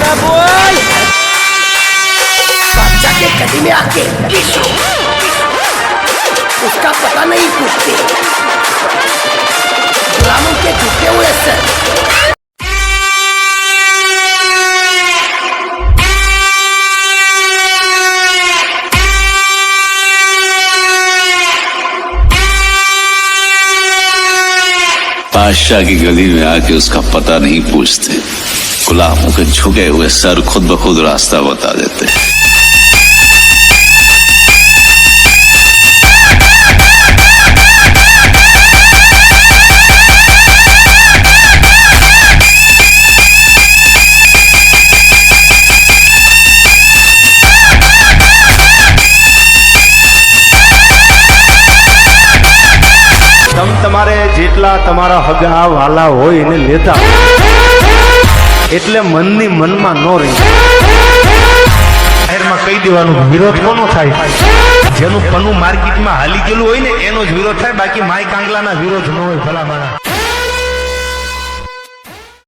जोरा बोल। बादशाह के गली में आके उसका पता नहीं पूछते, गुलामों के झुके हुए सर। बादशाह की गली में आके उसका पता नहीं पूछते, गुलामों के झुके हुए सर खुद ब खुद रास्ता बता देते। તમ તમારે જેટલા તમારા હગા વાલા હોય એને લેતા એટલે મનની મનમાં ન રહી। જાહેરમાં કહી દેવાનું વિરોધ કોનો થાય? જેનું પનું માર્કેટમાં હાલી ગયેલું હોય ને એનો જ વિરોધ થાય, બાકી માય કાંગલાના વિરોધ ન હોય ભલા માણા।